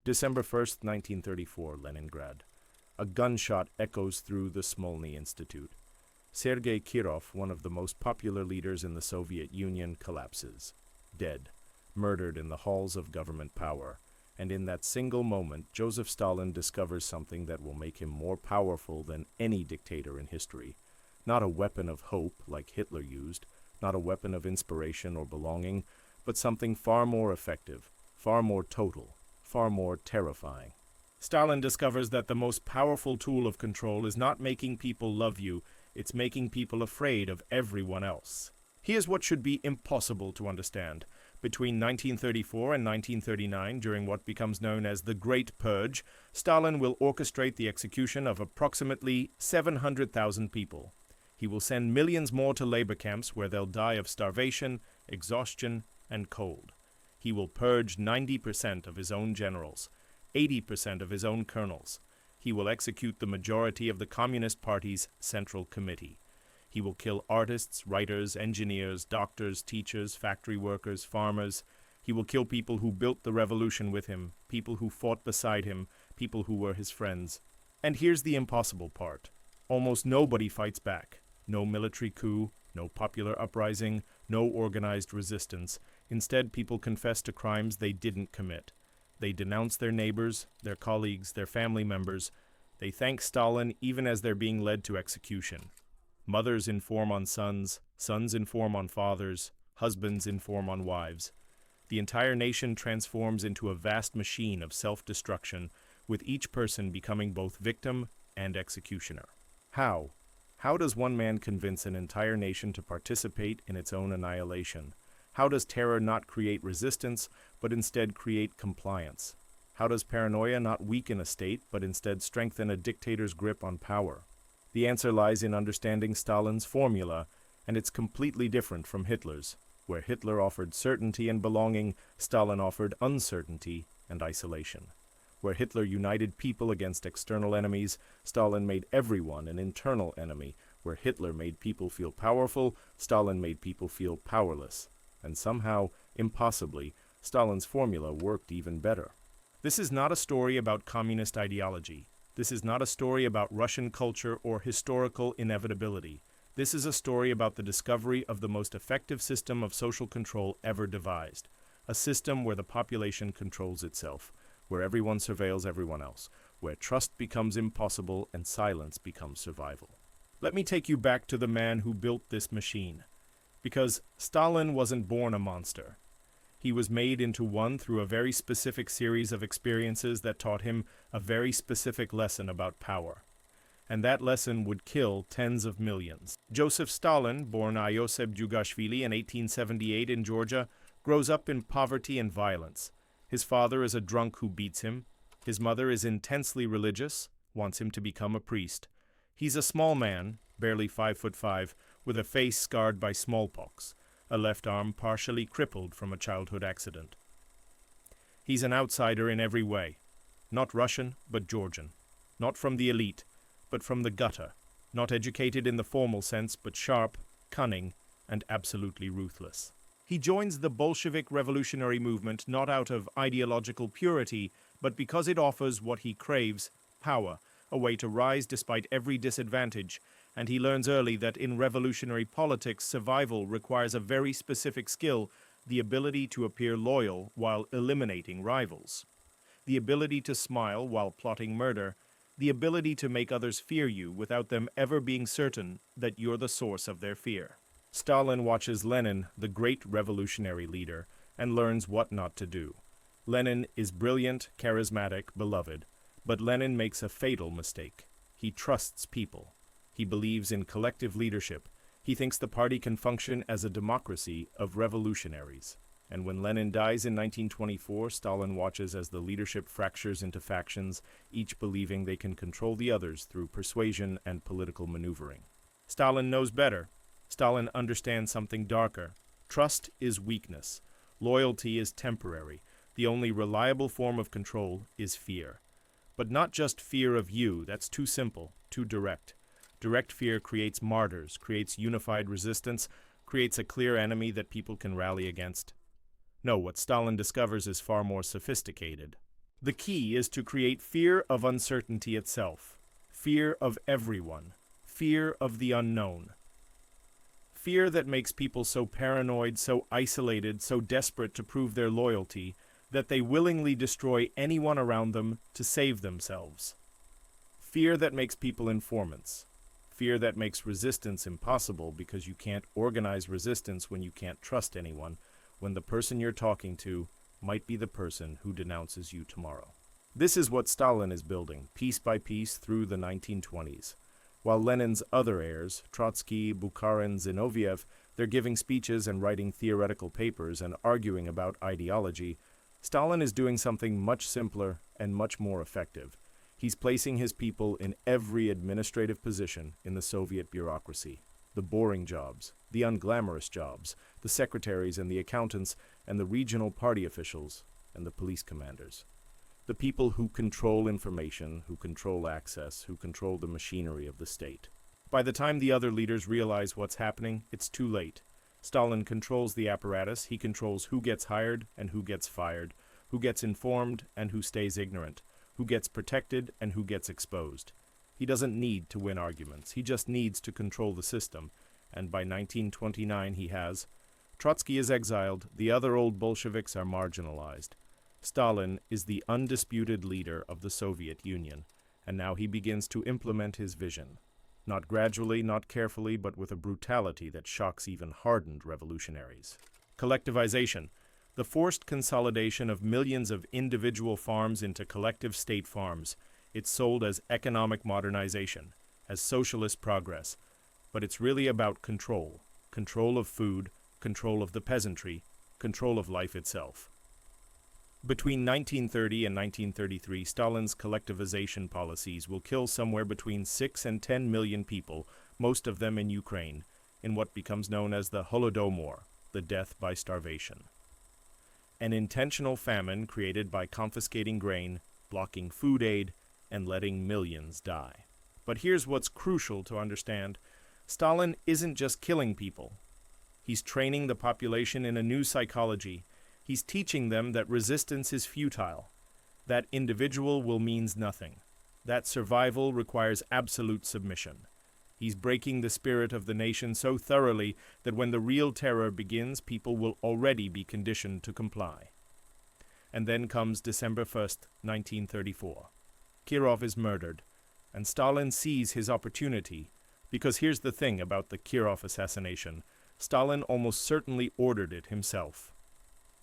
December 1st, 1934, Leningrad. A gunshot echoes through the Smolny Institute. Sergei Kirov, one of the most popular leaders in the Soviet Union, collapses. Dead, murdered in the halls of government power. And in that single moment, Joseph Stalin discovers something that will make him more powerful than any dictator in history. Not a weapon of hope, like Hitler used, not a weapon of inspiration or belonging, but something far more effective, far more total, far more terrifying. Stalin discovers that the most powerful tool of control is not making people love you, it's making people afraid of everyone else. Here's what should be impossible to understand. Between 1934 and 1939, during what becomes known as the Great Purge, Stalin will orchestrate the execution of approximately 700,000 people. He will send millions more to labor camps where they'll die of starvation, exhaustion, and cold. He will purge 90% of his own generals, 80% of his own colonels. He will execute the majority of the Communist Party's Central Committee. He will kill artists, writers, engineers, doctors, teachers, factory workers, farmers. He will kill people who built the revolution with him, people who fought beside him, people who were his friends. And here's the impossible part. Almost nobody fights back. No military coup, no popular uprising, no organized resistance. Instead, people confess to crimes they didn't commit. They denounce their neighbors, their colleagues, their family members. They thank Stalin even as they're being led to execution. Mothers inform on sons, sons inform on fathers, husbands inform on wives. The entire nation transforms into a vast machine of self-destruction, with each person becoming both victim and executioner. How? How does one man convince an entire nation to participate in its own annihilation? How does terror not create resistance, but instead create compliance? How does paranoia not weaken a state, but instead strengthen a dictator's grip on power? The answer lies in understanding Stalin's formula, and it's completely different from Hitler's. Where Hitler offered certainty and belonging, Stalin offered uncertainty and isolation. Where Hitler united people against external enemies, Stalin made everyone an internal enemy. Where Hitler made people feel powerful, Stalin made people feel powerless. And somehow, impossibly, Stalin's formula worked even better. This is not a story about communist ideology. This is not a story about Russian culture or historical inevitability. This is a story about the discovery of the most effective system of social control ever devised. A system where the population controls itself, where everyone surveils everyone else, where trust becomes impossible and silence becomes survival. Let me take you back to the man who built this machine. Because Stalin wasn't born a monster. He was made into one through a very specific series of experiences that taught him a very specific lesson about power. And that lesson would kill tens of millions. Joseph Stalin, born Iosif Djugashvili in 1878 in Georgia, grows up in poverty and violence. His father is a drunk who beats him. His mother is intensely religious, wants him to become a priest. He's a small man, barely 5'5", with a face scarred by smallpox, a left arm partially crippled from a childhood accident. He's an outsider in every way. Not Russian, but Georgian. Not from the elite, but from the gutter. Not educated in the formal sense, but sharp, cunning, and absolutely ruthless. He joins the Bolshevik revolutionary movement not out of ideological purity, but because it offers what he craves, power, a way to rise despite every disadvantage, and he learns early that in revolutionary politics, survival requires a very specific skill, the ability to appear loyal while eliminating rivals, the ability to smile while plotting murder, the ability to make others fear you without them ever being certain that you're the source of their fear. Stalin watches Lenin, the great revolutionary leader, and learns what not to do. Lenin is brilliant, charismatic, beloved, but Lenin makes a fatal mistake. He trusts people. He believes in collective leadership. He thinks the party can function as a democracy of revolutionaries. And when Lenin dies in 1924, Stalin watches as the leadership fractures into factions, each believing they can control the others through persuasion and political maneuvering. Stalin knows better. Stalin understands something darker. Trust is weakness. Loyalty is temporary. The only reliable form of control is fear. But not just fear of you, that's too simple, too direct. Direct fear creates martyrs, creates unified resistance, creates a clear enemy that people can rally against. No, what Stalin discovers is far more sophisticated. The key is to create fear of uncertainty itself, fear of everyone, fear of the unknown. Fear that makes people so paranoid, so isolated, so desperate to prove their loyalty, that they willingly destroy anyone around them to save themselves. Fear that makes people informants. Fear that makes resistance impossible because you can't organize resistance when you can't trust anyone, when the person you're talking to might be the person who denounces you tomorrow. This is what Stalin is building, piece by piece, through the 1920s. While Lenin's other heirs, Trotsky, Bukharin, Zinoviev, they're giving speeches and writing theoretical papers and arguing about ideology, Stalin is doing something much simpler and much more effective. He's placing his people in every administrative position in the Soviet bureaucracy. The boring jobs, the unglamorous jobs, the secretaries and the accountants, and the regional party officials, and the police commanders. The people who control information, who control access, who control the machinery of the state. By the time the other leaders realize what's happening, it's too late. Stalin controls the apparatus, he controls who gets hired and who gets fired, who gets informed and who stays ignorant, who gets protected and who gets exposed. He doesn't need to win arguments, he just needs to control the system, and by 1929 he has. Trotsky is exiled, the other old Bolsheviks are marginalized. Stalin is the undisputed leader of the Soviet Union, and now he begins to implement his vision. Not gradually, not carefully, but with a brutality that shocks even hardened revolutionaries. Collectivization, the forced consolidation of millions of individual farms into collective state farms. It's sold as economic modernization, as socialist progress, but it's really about control. Control of food, control of the peasantry, control of life itself. Between 1930 and 1933, Stalin's collectivization policies will kill somewhere between 6 and 10 million people, most of them in Ukraine, in what becomes known as the Holodomor, the death by starvation. An intentional famine created by confiscating grain, blocking food aid, and letting millions die. But here's what's crucial to understand. Stalin isn't just killing people. He's training the population in a new psychology. He's teaching them that resistance is futile, that individual will means nothing, that survival requires absolute submission. He's breaking the spirit of the nation so thoroughly that when the real terror begins, people will already be conditioned to comply. And then comes December 1st, 1934. Kirov is murdered, and Stalin sees his opportunity, because here's the thing about the Kirov assassination. Stalin almost certainly ordered it himself.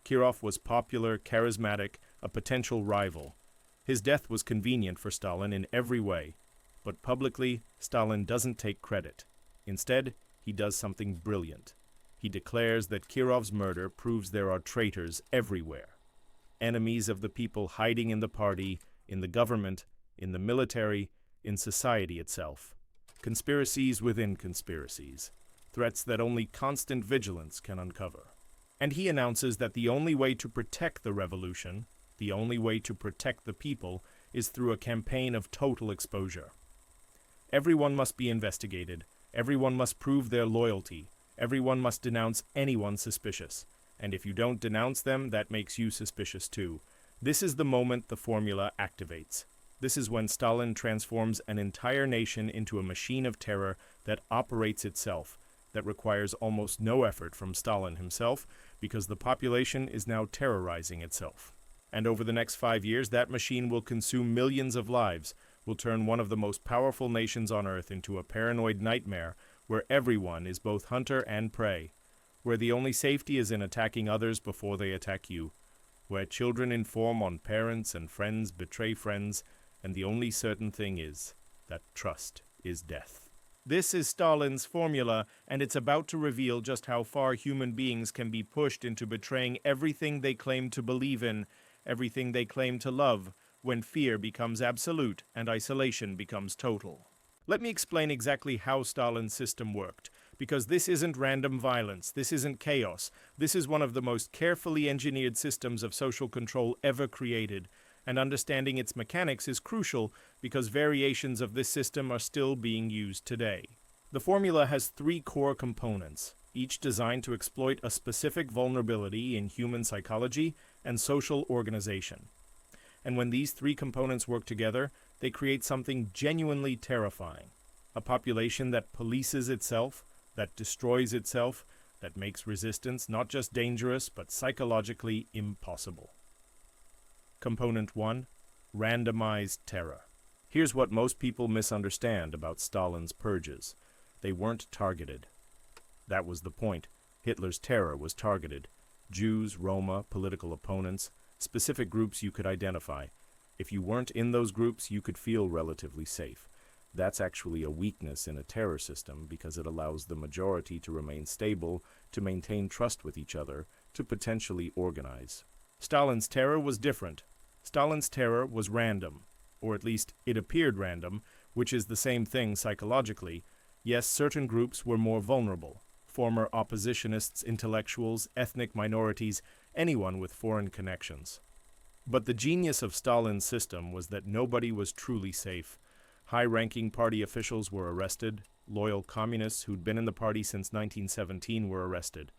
Kirov was popular, charismatic, a potential rival. His death was convenient for Stalin in every way, but publicly, Stalin doesn't take credit. Instead, he does something brilliant. He declares that Kirov's murder proves there are traitors everywhere. Enemies of the people hiding in the party, in the government, in the military, in society itself. Conspiracies within conspiracies. Threats that only constant vigilance can uncover. And he announces that the only way to protect the revolution, the only way to protect the people, is through a campaign of total exposure. Everyone must be investigated, everyone must prove their loyalty, everyone must denounce anyone suspicious, and if you don't denounce them, that makes you suspicious too. This is the moment the formula activates. This is when Stalin transforms an entire nation into a machine of terror that operates itself, that requires almost no effort from Stalin himself, because the population is now terrorizing itself. And over the next 5 years, that machine will consume millions of lives, will turn one of the most powerful nations on earth into a paranoid nightmare where everyone is both hunter and prey, where the only safety is in attacking others before they attack you, where children inform on parents and friends betray friends, and the only certain thing is that trust is death. This is Stalin's formula, and it's about to reveal just how far human beings can be pushed into betraying everything they claim to believe in, everything they claim to love, when fear becomes absolute and isolation becomes total. Let me explain exactly how Stalin's system worked, because this isn't random violence, this isn't chaos, this is one of the most carefully engineered systems of social control ever created, and understanding its mechanics is crucial because variations of this system are still being used today. The formula has 3 core components, each designed to exploit a specific vulnerability in human psychology and social organization. And when these three components work together, they create something genuinely terrifying. A population that polices itself, that destroys itself, that makes resistance not just dangerous, but psychologically impossible. Component 1. Randomized terror. Here's what most people misunderstand about Stalin's purges. They weren't targeted. That was the point. Hitler's terror was targeted. Jews, Roma, political opponents, specific groups you could identify. If you weren't in those groups, you could feel relatively safe. That's actually a weakness in a terror system because it allows the majority to remain stable, to maintain trust with each other, to potentially organize. Stalin's terror was different. Stalin's terror was random, or at least it appeared random, which is the same thing psychologically. Yes, certain groups were more vulnerable. Former oppositionists, intellectuals, ethnic minorities, anyone with foreign connections. But the genius of Stalin's system was that nobody was truly safe. High-ranking party officials were arrested. Loyal communists who'd been in the party since 1917 were arrested.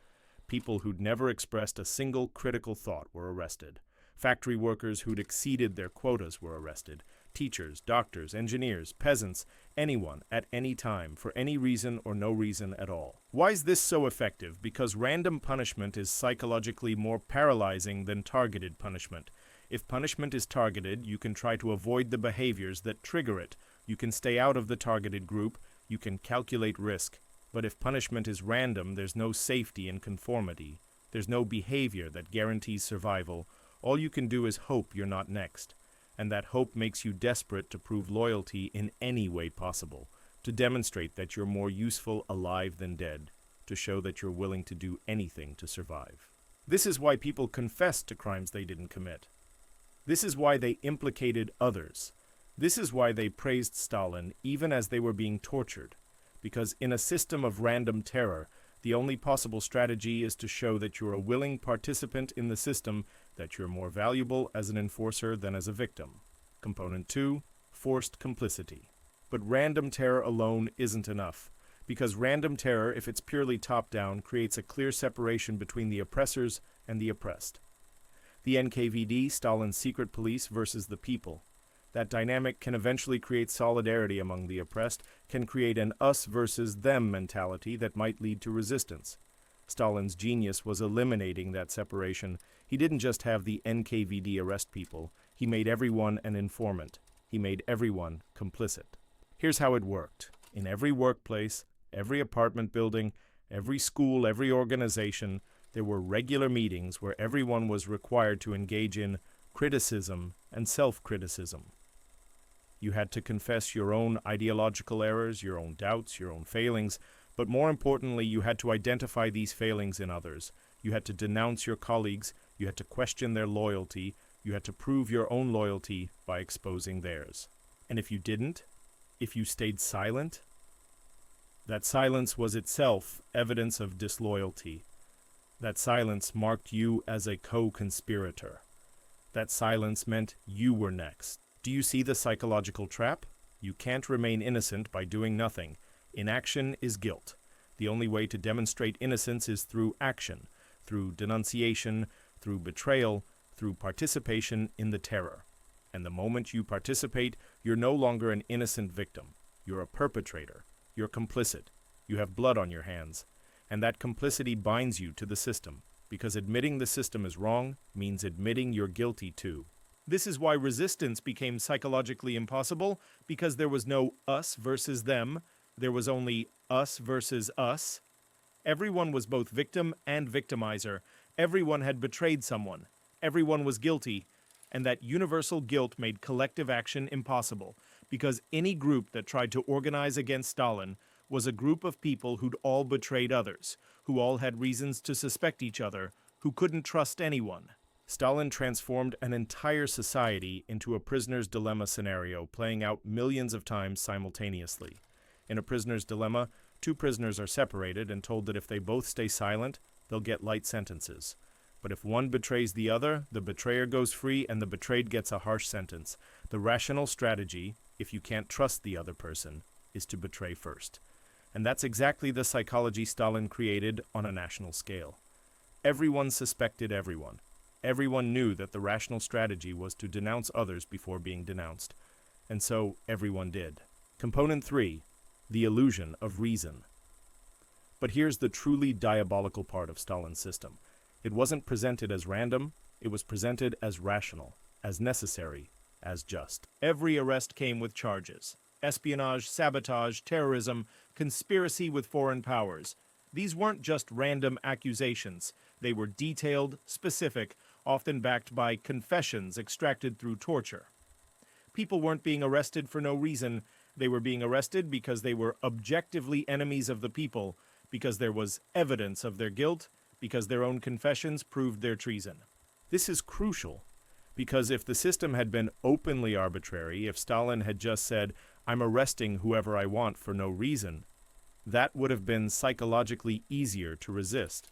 People who'd never expressed a single critical thought were arrested. Factory workers who'd exceeded their quotas were arrested. Teachers, doctors, engineers, peasants, anyone, at any time, for any reason or no reason at all. Why is this so effective? Because random punishment is psychologically more paralyzing than targeted punishment. If punishment is targeted, you can try to avoid the behaviors that trigger it. You can stay out of the targeted group. You can calculate risk. But if punishment is random, there's no safety in conformity. There's no behavior that guarantees survival. All you can do is hope you're not next. And that hope makes you desperate to prove loyalty in any way possible, to demonstrate that you're more useful alive than dead, to show that you're willing to do anything to survive. This is why people confessed to crimes they didn't commit. This is why they implicated others. This is why they praised Stalin even as they were being tortured. Because in a system of random terror, the only possible strategy is to show that you're a willing participant in the system, that you're more valuable as an enforcer than as a victim. Component 2, forced complicity. But random terror alone isn't enough, because random terror, if it's purely top-down, creates a clear separation between the oppressors and the oppressed. The NKVD, Stalin's secret police, versus the people. That dynamic can eventually create solidarity among the oppressed, can create an us versus them mentality that might lead to resistance. Stalin's genius was eliminating that separation. He didn't just have the NKVD arrest people, he made everyone an informant. He made everyone complicit. Here's how it worked. In every workplace, every apartment building, every school, every organization, there were regular meetings where everyone was required to engage in criticism and self-criticism. You had to confess your own ideological errors, your own doubts, your own failings, but more importantly, you had to identify these failings in others. You had to denounce your colleagues, you had to question their loyalty, you had to prove your own loyalty by exposing theirs. And if you didn't, if you stayed silent, that silence was itself evidence of disloyalty. That silence marked you as a co-conspirator. That silence meant you were next. Do you see the psychological trap? You can't remain innocent by doing nothing. Inaction is guilt. The only way to demonstrate innocence is through action, through denunciation, through betrayal, through participation in the terror. And the moment you participate, you're no longer an innocent victim. You're a perpetrator. You're complicit. You have blood on your hands. And that complicity binds you to the system, because admitting the system is wrong means admitting you're guilty too. This is why resistance became psychologically impossible, because there was no us versus them, there was only us versus us. Everyone was both victim and victimizer. Everyone had betrayed someone. Everyone was guilty. And that universal guilt made collective action impossible, because any group that tried to organize against Stalin was a group of people who'd all betrayed others, who all had reasons to suspect each other, who couldn't trust anyone. Stalin transformed an entire society into a prisoner's dilemma scenario, playing out millions of times simultaneously. In a prisoner's dilemma, two prisoners are separated and told that if they both stay silent, they'll get light sentences. But if one betrays the other, the betrayer goes free and the betrayed gets a harsh sentence. The rational strategy, if you can't trust the other person, is to betray first. And that's exactly the psychology Stalin created on a national scale. Everyone suspected everyone. Everyone knew that the rational strategy was to denounce others before being denounced, and so everyone did. Component 3. The illusion of reason. But here's the truly diabolical part of Stalin's system. It wasn't presented as random, it was presented as rational, as necessary, as just. Every arrest came with charges: espionage, sabotage, terrorism, conspiracy with foreign powers. These weren't just random accusations. They were detailed, specific, often backed by confessions extracted through torture. People weren't being arrested for no reason. They were being arrested because they were objectively enemies of the people, because there was evidence of their guilt, because their own confessions proved their treason. This is crucial, because if the system had been openly arbitrary, if Stalin had just said, "I'm arresting whoever I want for no reason," that would have been psychologically easier to resist.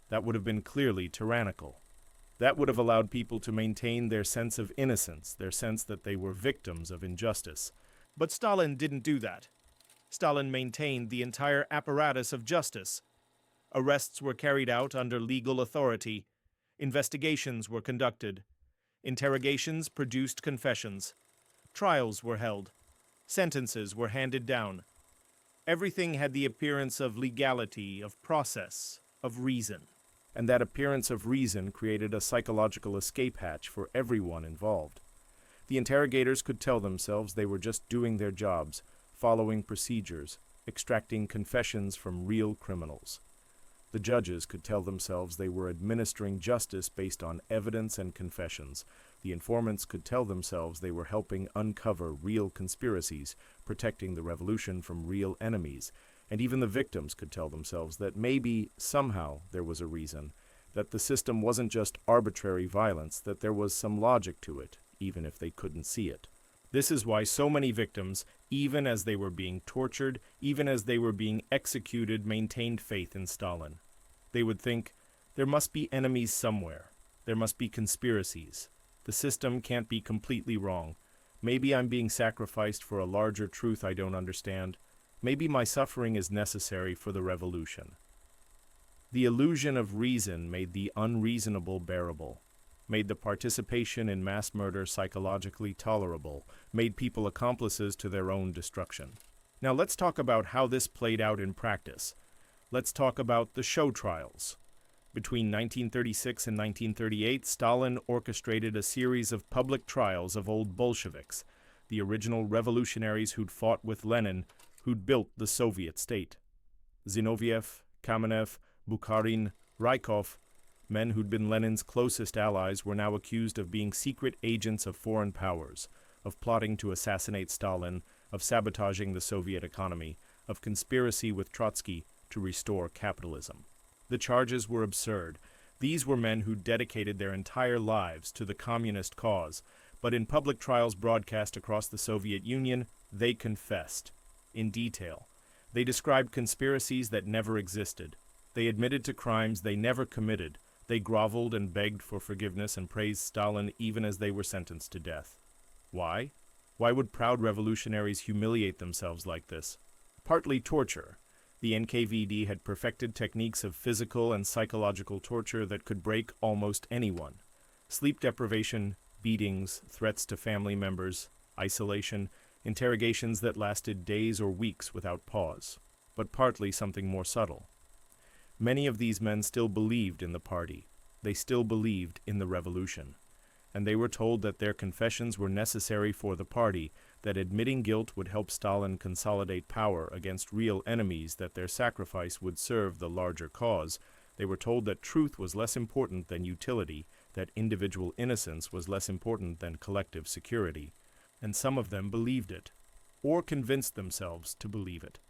That would have been clearly tyrannical. That would have allowed people to maintain their sense of innocence, their sense that they were victims of injustice. But Stalin didn't do that. Stalin maintained the entire apparatus of justice. Arrests were carried out under legal authority. Investigations were conducted. Interrogations produced confessions. Trials were held. Sentences were handed down. Everything had the appearance of legality, of process, of reason. And that appearance of reason created a psychological escape hatch for everyone involved. The interrogators could tell themselves they were just doing their jobs, following procedures, extracting confessions from real criminals. The judges could tell themselves they were administering justice based on evidence and confessions. The informants could tell themselves they were helping uncover real conspiracies, protecting the revolution from real enemies. And even the victims could tell themselves that maybe, somehow, there was a reason, that the system wasn't just arbitrary violence, that there was some logic to it, even if they couldn't see it. This is why so many victims, even as they were being tortured, even as they were being executed, maintained faith in Stalin. They would think, there must be enemies somewhere. There must be conspiracies. The system can't be completely wrong. Maybe I'm being sacrificed for a larger truth I don't understand. Maybe my suffering is necessary for the revolution. The illusion of reason made the unreasonable bearable, made the participation in mass murder psychologically tolerable, made people accomplices to their own destruction. Now let's talk about how this played out in practice. Let's talk about the show trials. Between 1936 and 1938, Stalin orchestrated a series of public trials of old Bolsheviks, the original revolutionaries who'd fought with Lenin, who'd built the Soviet state. Zinoviev, Kamenev, Bukharin, Rykov, men who'd been Lenin's closest allies, were now accused of being secret agents of foreign powers, of plotting to assassinate Stalin, of sabotaging the Soviet economy, of conspiracy with Trotsky to restore capitalism. The charges were absurd. These were men who dedicated their entire lives to the communist cause, but in public trials broadcast across the Soviet Union, they confessed. In detail. They described conspiracies that never existed. They admitted to crimes they never committed. They groveled and begged for forgiveness and praised Stalin even as they were sentenced to death. Why? Why would proud revolutionaries humiliate themselves like this? Partly torture. The NKVD had perfected techniques of physical and psychological torture that could break almost anyone. Sleep deprivation, beatings, threats to family members, isolation, interrogations that lasted days or weeks without pause, but partly something more subtle. Many of these men still believed in the party. They still believed in the revolution. And they were told that their confessions were necessary for the party, that admitting guilt would help Stalin consolidate power against real enemies, that their sacrifice would serve the larger cause. They were told that truth was less important than utility, that individual innocence was less important than collective security. And some of them believed it, or convinced themselves to believe it.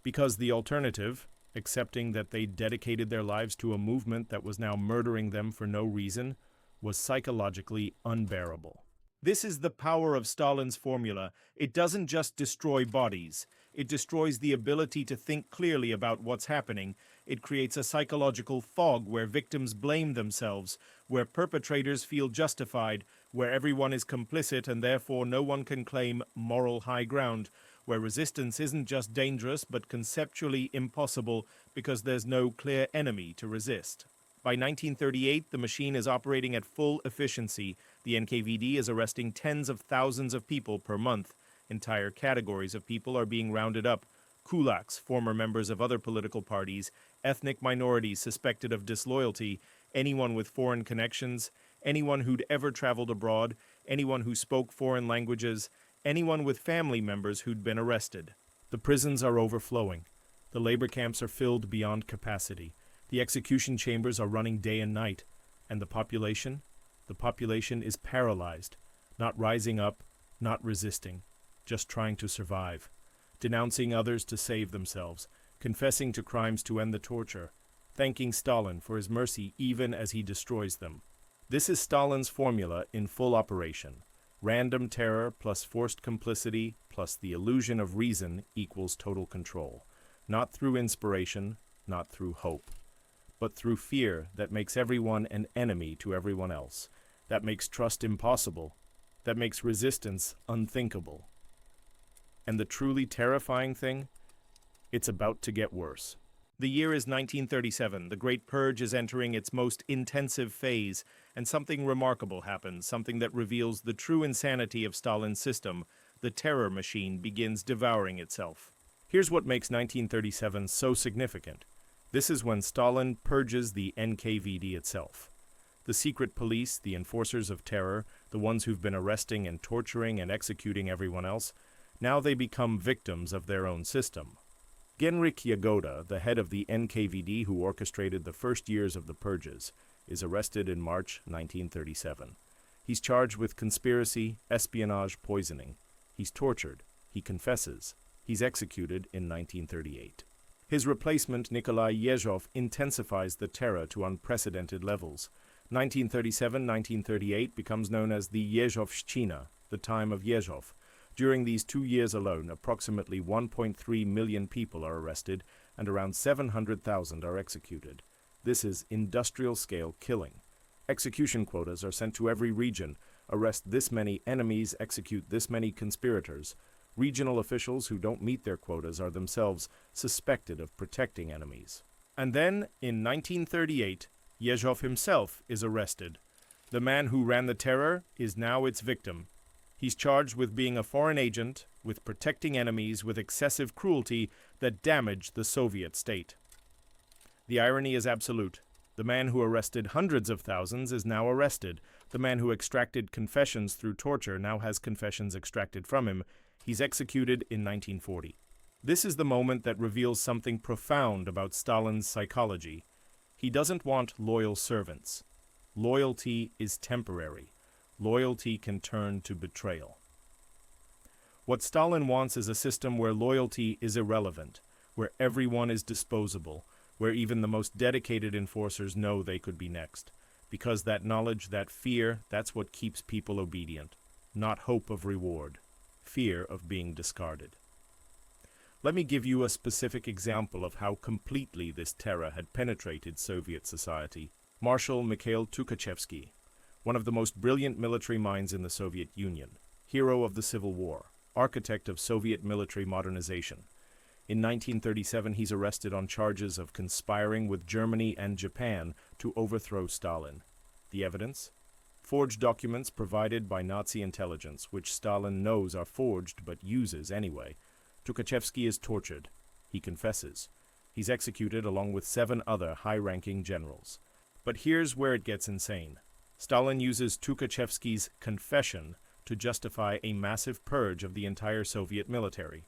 Because the alternative, accepting that they dedicated their lives to a movement that was now murdering them for no reason, was psychologically unbearable. This is the power of Stalin's formula. It doesn't just destroy bodies. It destroys the ability to think clearly about what's happening. It creates a psychological fog where victims blame themselves, where perpetrators feel justified, where everyone is complicit and therefore no one can claim moral high ground, where resistance isn't just dangerous but conceptually impossible because there's no clear enemy to resist. By 1938, the machine is operating at full efficiency. The NKVD is arresting tens of thousands of people per month. Entire categories of people are being rounded up. Kulaks, former members of other political parties, ethnic minorities suspected of disloyalty, anyone with foreign connections, anyone who'd ever traveled abroad, anyone who spoke foreign languages, anyone with family members who'd been arrested. The prisons are overflowing. The labor camps are filled beyond capacity. The execution chambers are running day and night. And the population? The population is paralyzed, not rising up, not resisting, just trying to survive, denouncing others to save themselves, confessing to crimes to end the torture, thanking Stalin for his mercy even as he destroys them. This is Stalin's formula in full operation. Random terror plus forced complicity plus the illusion of reason equals total control. Not through inspiration, not through hope, but through fear that makes everyone an enemy to everyone else, that makes trust impossible, that makes resistance unthinkable. And the truly terrifying thing? It's about to get worse. The year is 1937. The Great Purge is entering its most intensive phase, and something remarkable happens, something that reveals the true insanity of Stalin's system. The terror machine begins devouring itself. Here's what makes 1937 so significant. This is when Stalin purges the NKVD itself. The secret police, the enforcers of terror, the ones who've been arresting and torturing and executing everyone else, now they become victims of their own system. Genrikh Yagoda, the head of the NKVD who orchestrated the first years of the purges, is arrested in March 1937. He's charged with conspiracy, espionage, poisoning. He's tortured. He confesses. He's executed in 1938. His replacement, Nikolai Yezhov, intensifies the terror to unprecedented levels. 1937-1938 becomes known as the Yezhovshchina, the time of Yezhov. During these 2 years alone, approximately 1.3 million people are arrested and around 700,000 are executed. This is industrial-scale killing. Execution quotas are sent to every region. Arrest this many enemies, execute this many conspirators. Regional officials who don't meet their quotas are themselves suspected of protecting enemies. And then, in 1938, Yezhov himself is arrested. The man who ran the terror is now its victim. He's charged with being a foreign agent, with protecting enemies, with excessive cruelty that damaged the Soviet state. The irony is absolute. The man who arrested hundreds of thousands is now arrested. The man who extracted confessions through torture now has confessions extracted from him. He's executed in 1940. This is the moment that reveals something profound about Stalin's psychology. He doesn't want loyal servants. Loyalty is temporary. Loyalty can turn to betrayal. What Stalin wants is a system where loyalty is irrelevant, where everyone is disposable, where even the most dedicated enforcers know they could be next. Because that knowledge, that fear, that's what keeps people obedient. Not hope of reward. Fear of being discarded. Let me give you a specific example of how completely this terror had penetrated Soviet society. Marshal Mikhail Tukhachevsky, one of the most brilliant military minds in the Soviet Union, hero of the Civil War, architect of Soviet military modernization. In 1937, he's arrested on charges of conspiring with Germany and Japan to overthrow Stalin. The evidence? Forged documents provided by Nazi intelligence, which Stalin knows are forged but uses anyway. Tukhachevsky is tortured. He confesses. He's executed along with 7 other high-ranking generals. But here's where it gets insane. Stalin uses Tukhachevsky's confession to justify a massive purge of the entire Soviet military.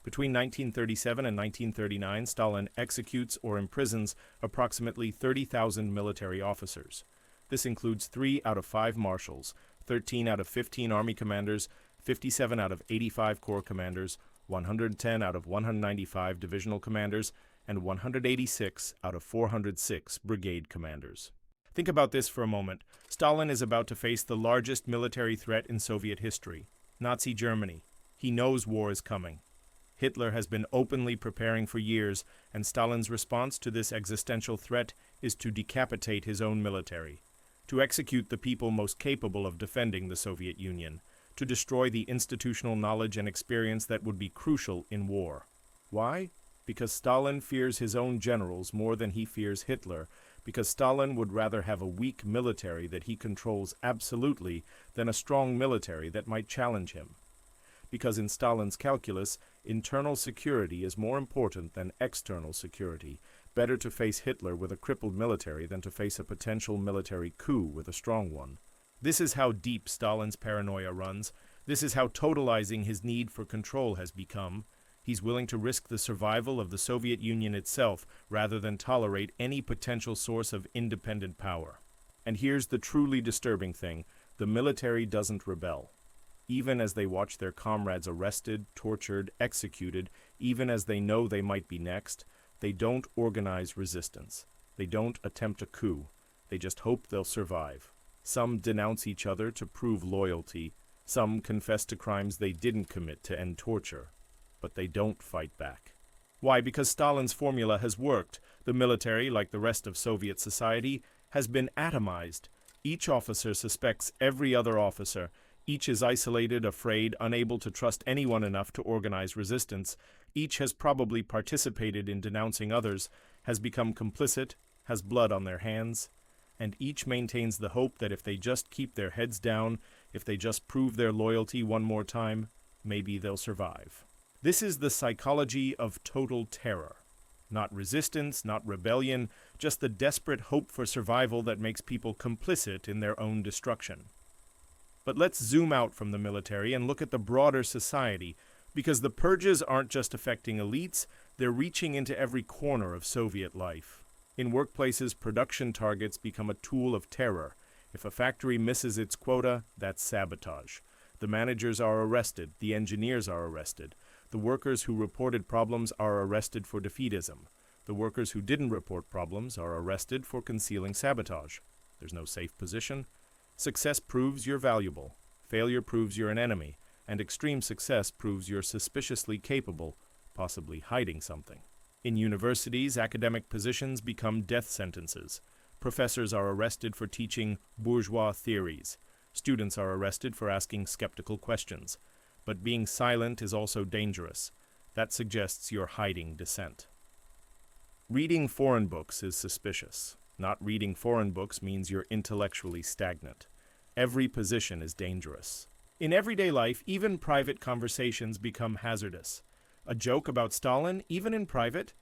Between 1937 and 1939, Stalin executes or imprisons approximately 30,000 military officers. This includes 3 out of 5 marshals, 13 out of 15 army commanders, 57 out of 85 corps commanders, 110 out of 195 divisional commanders, and 186 out of 406 brigade commanders. Think about this for a moment. Stalin is about to face the largest military threat in Soviet history, Nazi Germany. He knows war is coming. Hitler has been openly preparing for years, and Stalin's response to this existential threat is to decapitate his own military, to execute the people most capable of defending the Soviet Union, to destroy the institutional knowledge and experience that would be crucial in war. Why? Because Stalin fears his own generals more than he fears Hitler, because Stalin would rather have a weak military that he controls absolutely than a strong military that might challenge him. Because in Stalin's calculus, internal security is more important than external security. Better to face Hitler with a crippled military than to face a potential military coup with a strong one. This is how deep Stalin's paranoia runs. This is how totalizing his need for control has become. He's willing to risk the survival of the Soviet Union itself rather than tolerate any potential source of independent power. And here's the truly disturbing thing: the military doesn't rebel. Even as they watch their comrades arrested, tortured, executed, even as they know they might be next, they don't organize resistance. They don't attempt a coup. They just hope they'll survive. Some denounce each other to prove loyalty. Some confess to crimes they didn't commit to end torture. But they don't fight back. Why? Because Stalin's formula has worked. The military, like the rest of Soviet society, has been atomized. Each officer suspects every other officer. Each is isolated, afraid, unable to trust anyone enough to organize resistance. Each has probably participated in denouncing others, has become complicit, has blood on their hands. And each maintains the hope that if they just keep their heads down, if they just prove their loyalty one more time, maybe they'll survive. This is the psychology of total terror. Not resistance, not rebellion, just the desperate hope for survival that makes people complicit in their own destruction. But let's zoom out from the military and look at the broader society, because the purges aren't just affecting elites, they're reaching into every corner of Soviet life. In workplaces, production targets become a tool of terror. If a factory misses its quota, that's sabotage. The managers are arrested, the engineers are arrested. The workers who reported problems are arrested for defeatism. The workers who didn't report problems are arrested for concealing sabotage. There's no safe position. Success proves you're valuable. Failure proves you're an enemy. And extreme success proves you're suspiciously capable, possibly hiding something. In universities, academic positions become death sentences. Professors are arrested for teaching bourgeois theories. Students are arrested for asking skeptical questions. But being silent is also dangerous. That suggests you're hiding dissent. Reading foreign books is suspicious. Not reading foreign books means you're intellectually stagnant. Every position is dangerous. In everyday life, even private conversations become hazardous. A joke about Stalin, even in private,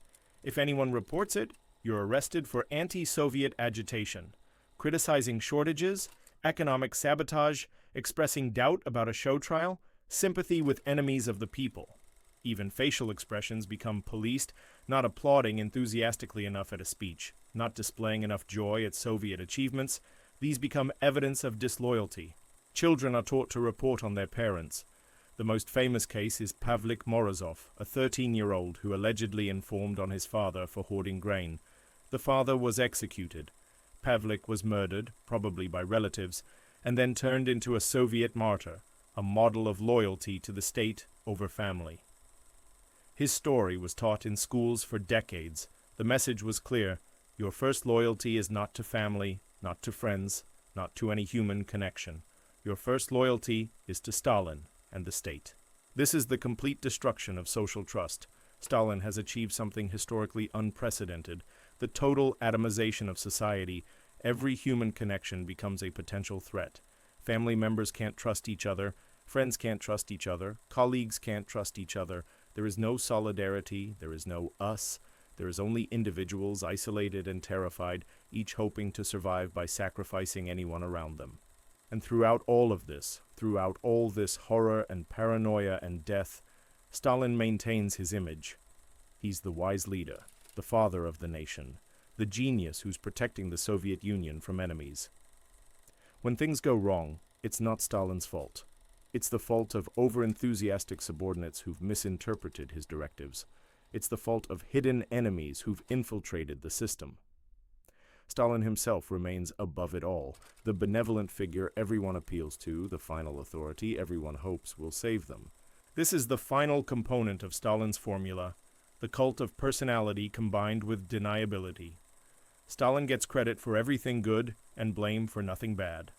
if anyone reports it, you're arrested for anti-Soviet agitation. Criticizing shortages, economic sabotage, expressing doubt about a show trial, sympathy with enemies of the people. Even facial expressions become policed, not applauding enthusiastically enough at a speech, not displaying enough joy at Soviet achievements. These become evidence of disloyalty. Children are taught to report on their parents. The most famous case is Pavlik Morozov, a 13-year-old who allegedly informed on his father for hoarding grain. The father was executed. Pavlik was murdered, probably by relatives, and then turned into a Soviet martyr, a model of loyalty to the state over family. His story was taught in schools for decades. The message was clear: your first loyalty is not to family, not to friends, not to any human connection. Your first loyalty is to Stalin and the state. This is the complete destruction of social trust. Stalin has achieved something historically unprecedented: the total atomization of society. Every human connection becomes a potential threat. Family members can't trust each other. Friends can't trust each other. Colleagues can't trust each other. There is no solidarity. There is no us. There is only individuals isolated and terrified, each hoping to survive by sacrificing anyone around them. And throughout all this horror and paranoia and death, Stalin maintains his image. He's the wise leader, the father of the nation, the genius who's protecting the Soviet Union from enemies. When things go wrong, it's not Stalin's fault. It's the fault of over-enthusiastic subordinates who've misinterpreted his directives. It's the fault of hidden enemies who've infiltrated the system. Stalin himself remains above it all, the benevolent figure everyone appeals to, the final authority everyone hopes will save them. This is the final component of Stalin's formula, the cult of personality combined with deniability. Stalin gets credit for everything good and blame for nothing bad.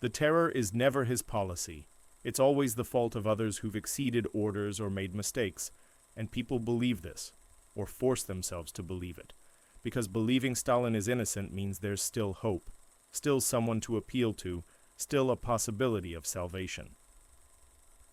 The terror is never his policy. It's always the fault of others who've exceeded orders or made mistakes, and people believe this, or force themselves to believe it. because believing Stalin is innocent means there's still hope, still someone to appeal to, still a possibility of salvation.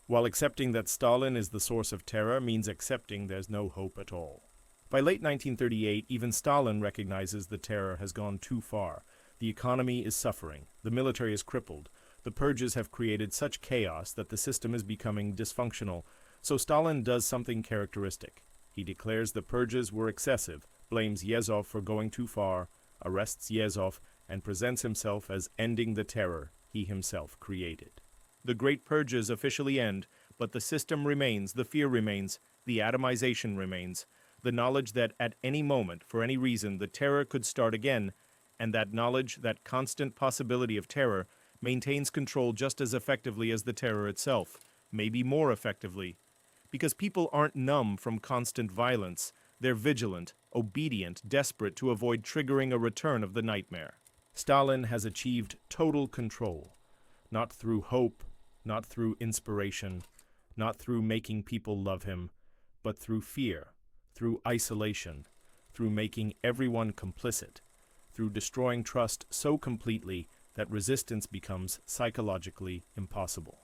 While accepting that Stalin is the source of terror means accepting there's no hope at all. By late 1938, even Stalin recognizes the terror has gone too far. The economy is suffering, the military is crippled, the purges have created such chaos that the system is becoming dysfunctional, so Stalin does something characteristic. He declares the purges were excessive, blames Yezhov for going too far, arrests Yezhov, and presents himself as ending the terror he himself created. The great purges officially end, but the system remains, the fear remains, the atomization remains, the knowledge that at any moment, for any reason, the terror could start again, and that knowledge, that constant possibility of terror, maintains control just as effectively as the terror itself, maybe more effectively. Because people aren't numb from constant violence, they're vigilant, obedient, desperate to avoid triggering a return of the nightmare. Stalin has achieved total control, not through hope, not through inspiration, not through making people love him, but through fear, through isolation, through making everyone complicit, through destroying trust so completely that resistance becomes psychologically impossible.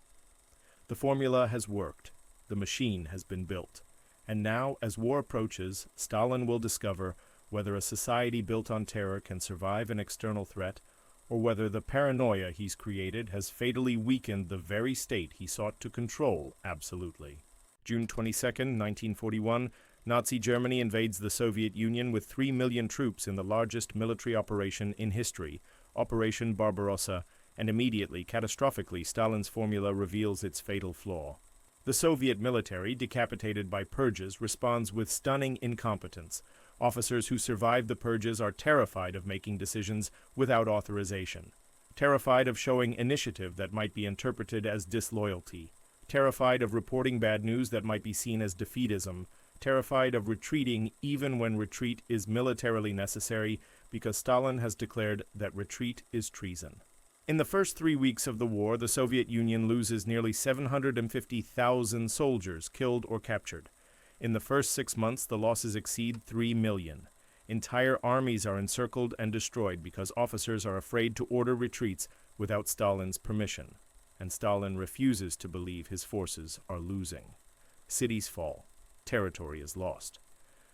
The formula has worked, the machine has been built, and now, as war approaches, Stalin will discover whether a society built on terror can survive an external threat, or whether the paranoia he's created has fatally weakened the very state he sought to control absolutely. June 22, 1941, Nazi Germany invades the Soviet Union with 3 million troops in the largest military operation in history, Operation Barbarossa, and immediately, catastrophically, Stalin's formula reveals its fatal flaw. The Soviet military, decapitated by purges, responds with stunning incompetence. Officers who survived the purges are terrified of making decisions without authorization, terrified of showing initiative that might be interpreted as disloyalty, terrified of reporting bad news that might be seen as defeatism, terrified of retreating even when retreat is militarily necessary because Stalin has declared that retreat is treason. In the first 3 weeks of the war, the Soviet Union loses nearly 750,000 soldiers killed or captured. In the first 6 months, the losses exceed 3 million. Entire armies are encircled and destroyed because officers are afraid to order retreats without Stalin's permission, and Stalin refuses to believe his forces are losing. Cities fall. Territory is lost.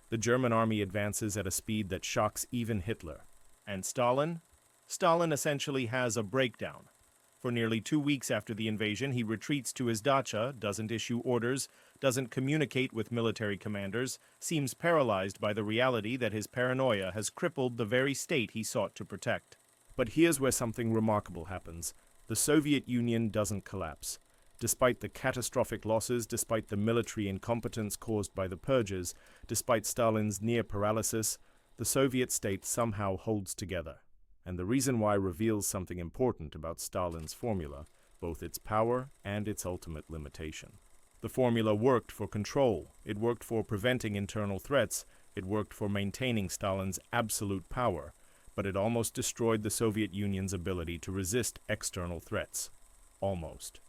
The German army advances at a speed that shocks even Hitler. And Stalin? Stalin essentially has a breakdown. For nearly 2 weeks after the invasion, he retreats to his dacha, doesn't issue orders, doesn't communicate with military commanders, seems paralyzed by the reality that his paranoia has crippled the very state he sought to protect. But here's where something remarkable happens. The Soviet Union doesn't collapse. Despite the catastrophic losses, despite the military incompetence caused by the purges, despite Stalin's near paralysis, the Soviet state somehow holds together. And the reason why reveals something important about Stalin's formula, both its power and its ultimate limitation. The formula worked for control, it worked for preventing internal threats, it worked for maintaining Stalin's absolute power, but it almost destroyed the Soviet Union's ability to resist external threats. Almost.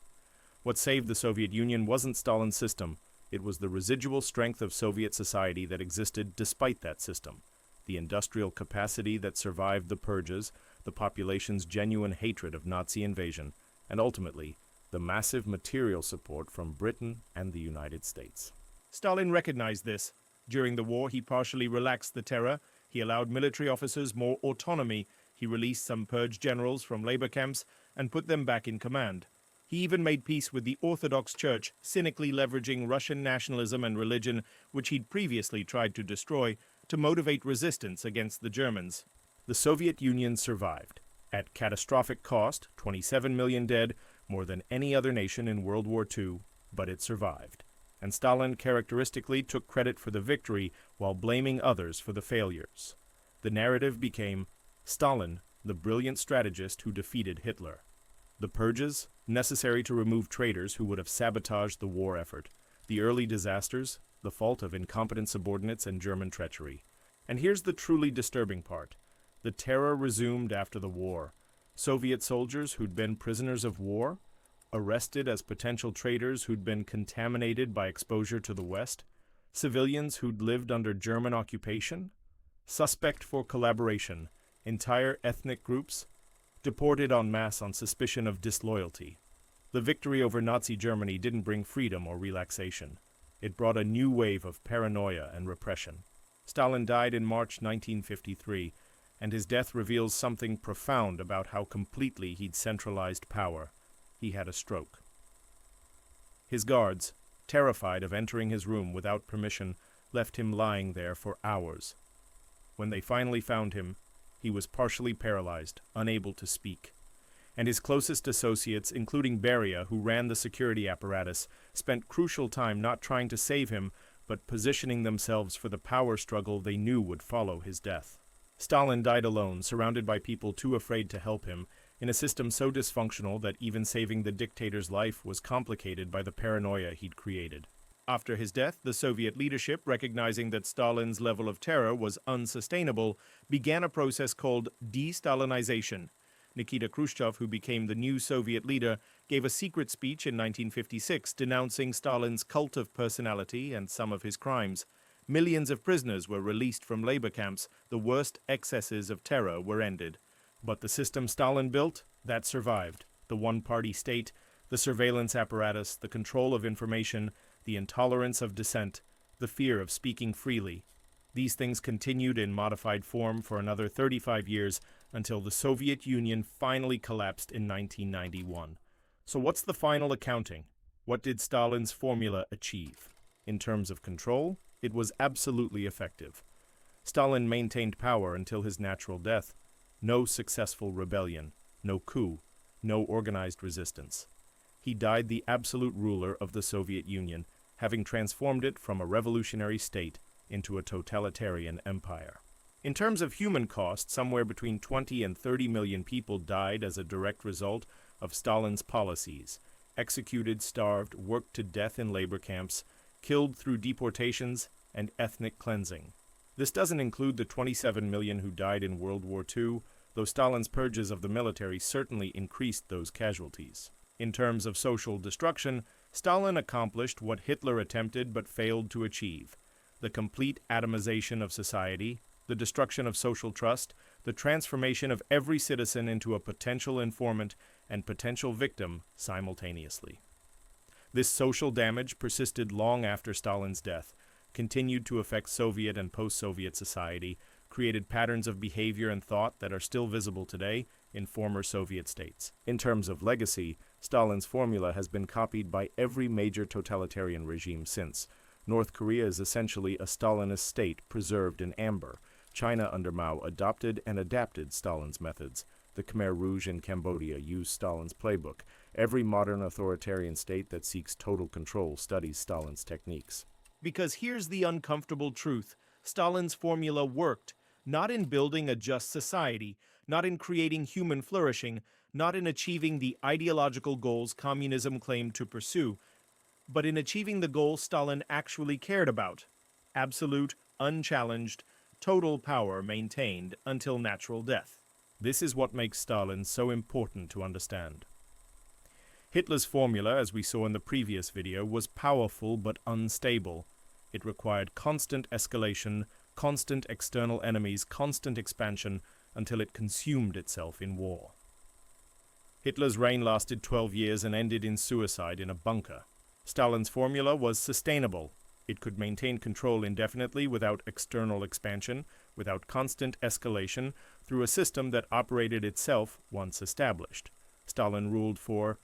What saved the Soviet Union wasn't Stalin's system, it was the residual strength of Soviet society that existed despite that system. The industrial capacity that survived the purges, the population's genuine hatred of Nazi invasion, and ultimately, the massive material support from Britain and the United States. Stalin recognized this. During the war, he partially relaxed the terror, he allowed military officers more autonomy, he released some purge generals from labor camps and put them back in command. He even made peace with the Orthodox Church, cynically leveraging Russian nationalism and religion, which he'd previously tried to destroy, to motivate resistance against the Germans. The Soviet Union survived. At catastrophic cost, 27 million dead, more than any other nation in World War II, but it survived. And Stalin characteristically took credit for the victory while blaming others for the failures. The narrative became Stalin, the brilliant strategist who defeated Hitler. The purges, necessary to remove traitors who would have sabotaged the war effort. The early disasters, the fault of incompetent subordinates and German treachery. And here's the truly disturbing part. The terror resumed after the war. Soviet soldiers who'd been prisoners of war, arrested as potential traitors who'd been contaminated by exposure to the West, civilians who'd lived under German occupation, Suspect for collaboration. Entire ethnic groups deported en masse on suspicion of disloyalty. The victory over Nazi Germany didn't bring freedom or relaxation. It brought a new wave of paranoia and repression. Stalin died in March 1953, and his death reveals something profound about how completely he'd centralized power. He had a stroke. His guards, terrified of entering his room without permission, left him lying there for hours. When they finally found him, he was partially paralyzed, unable to speak. And his closest associates, including Beria, who ran the security apparatus, spent crucial time not trying to save him, but positioning themselves for the power struggle they knew would follow his death. Stalin died alone, surrounded by people too afraid to help him, in a system so dysfunctional that even saving the dictator's life was complicated by the paranoia he'd created. After his death, the Soviet leadership, recognizing that Stalin's level of terror was unsustainable, began a process called de-Stalinization. Nikita Khrushchev, who became the new Soviet leader, gave a secret speech in 1956 denouncing Stalin's cult of personality and some of his crimes. Millions of prisoners were released from labor camps. The worst excesses of terror were ended. But the system Stalin built, that survived. The one-party state, the surveillance apparatus, the control of information, the intolerance of dissent, the fear of speaking freely. These things continued in modified form for another 35 years until the Soviet Union finally collapsed in 1991. So what's the final accounting? What did Stalin's formula achieve? In terms of control, it was absolutely effective. Stalin maintained power until his natural death. No successful rebellion, no coup, no organized resistance. He died the absolute ruler of the Soviet Union, having transformed it from a revolutionary state into a totalitarian empire. In terms of human cost, somewhere between 20 and 30 million people died as a direct result of Stalin's policies. Executed, starved, worked to death in labor camps, killed through deportations and ethnic cleansing. This doesn't include the 27 million who died in World War II, though Stalin's purges of the military certainly increased those casualties. In terms of social destruction, Stalin accomplished what Hitler attempted but failed to achieve: the complete atomization of society, the destruction of social trust, the transformation of every citizen into a potential informant and potential victim simultaneously. This social damage persisted long after Stalin's death, continued to affect Soviet and post-Soviet society, created patterns of behavior and thought that are still visible today in former Soviet states. In terms of legacy, Stalin's formula has been copied by every major totalitarian regime since. North Korea is essentially a Stalinist state preserved in amber. China under Mao adopted and adapted Stalin's methods. The Khmer Rouge in Cambodia used Stalin's playbook. Every modern authoritarian state that seeks total control studies Stalin's techniques. Because here's the uncomfortable truth: Stalin's formula worked, not in building a just society, not in creating human flourishing, not in achieving the ideological goals communism claimed to pursue, but in achieving the goal Stalin actually cared about: absolute, unchallenged, total power maintained until natural death. This is what makes Stalin so important to understand. Hitler's formula, as we saw in the previous video, was powerful but unstable. It required constant escalation, constant external enemies, constant expansion, until it consumed itself in war. Hitler's reign lasted 12 years and ended in suicide in a bunker. Stalin's formula was sustainable. It could maintain control indefinitely without external expansion, without constant escalation, through a system that operated itself once established. Stalin ruled for